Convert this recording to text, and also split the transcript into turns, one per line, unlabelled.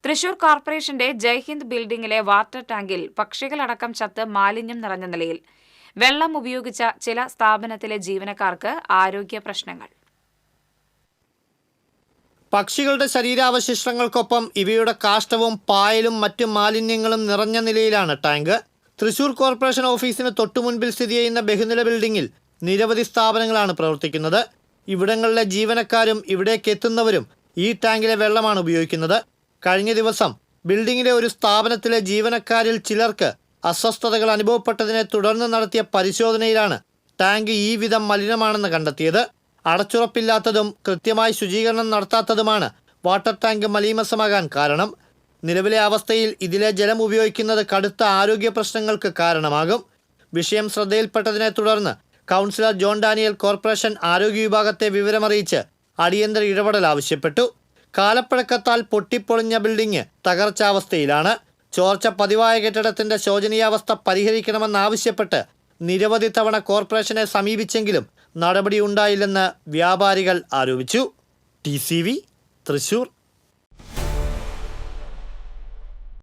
തൃശൂർ കോർപ്പറേഷന്റെ ജയ്ഹിന്ദ് ബിൽഡിംഗിലെ വാട്ടർ ടാങ്കിൽ പക്ഷികളടക്കം ചത്ത് മാലിന്യം നിറഞ്ഞ നിലയിൽ. വെള്ളം ഉപയോഗിച്ച ചില സ്ഥാപനത്തിലെ ജീവനക്കാർക്ക് ആരോഗ്യ പ്രശ്നങ്ങൾ.
പക്ഷികളുടെ ശരീരാവശിഷ്ടങ്ങൾക്കൊപ്പം ഇവയുടെ കാഷ്ടവും പായലും മറ്റു മാലിന്യങ്ങളും നിറഞ്ഞ നിലയിലാണ് ടാങ്ക്. തൃശൂർ കോർപ്പറേഷൻ ഓഫീസിന് തൊട്ടുമുൻപിൽ സ്ഥിതി ചെയ്യുന്ന ബഹുനില ബിൽഡിംഗിൽ നിരവധി സ്ഥാപനങ്ങളാണ് പ്രവർത്തിക്കുന്നത്. ഇവിടങ്ങളിലെ ജീവനക്കാരും ഇവിടേക്ക് എത്തുന്നവരും ഈ ടാങ്കിലെ വെള്ളമാണ് ഉപയോഗിക്കുന്നത്. കഴിഞ്ഞ ദിവസം ബിൽഡിംഗിലെ ഒരു സ്ഥാപനത്തിലെ ജീവനക്കാരിൽ ചിലർക്ക് അസ്വസ്ഥതകൾ അനുഭവപ്പെട്ടതിനെ തുടർന്ന് നടത്തിയ പരിശോധനയിലാണ് ടാങ്ക് ഈ വിധം മലിനമാണെന്ന് കണ്ടെത്തിയത്. അടച്ചുറപ്പില്ലാത്തതും കൃത്യമായി ശുചീകരണം നടത്താത്തതുമാണ് വാട്ടർ ടാങ്ക് മലീമസമാകാൻ കാരണം. നിലവിലെ അവസ്ഥയിൽ ഇതിലെ ജലം ഉപയോഗിക്കുന്നത് കടുത്ത ആരോഗ്യ പ്രശ്നങ്ങൾക്ക് കാരണമാകും. വിഷയം ശ്രദ്ധയിൽപ്പെട്ടതിനെ തുടർന്ന് കൗൺസിലർ ജോൺ ഡാനിയൽ കോർപ്പറേഷൻ ആരോഗ്യ വിഭാഗത്തെ വിവരമറിയിച്ച് അടിയന്തര ഇടപെടൽ ആവശ്യപ്പെട്ടു. കാലപ്പഴക്കത്താൽ പൊട്ടിപ്പൊളിഞ്ഞ ബിൽഡിംഗ് തകർച്ചാവസ്ഥയിലാണ്. ചോർച്ച പതിവായ കെട്ടിടത്തിന്റെ ശോചനീയാവസ്ഥ പരിഹരിക്കണമെന്നാവശ്യപ്പെട്ട് നിരവധി തവണ കോർപ്പറേഷനെ സമീപിച്ചെങ്കിലും നടപടിയുണ്ടായില്ലെന്ന് വ്യാപാരികൾ ആരോപിച്ചു. TCV തൃശൂർ.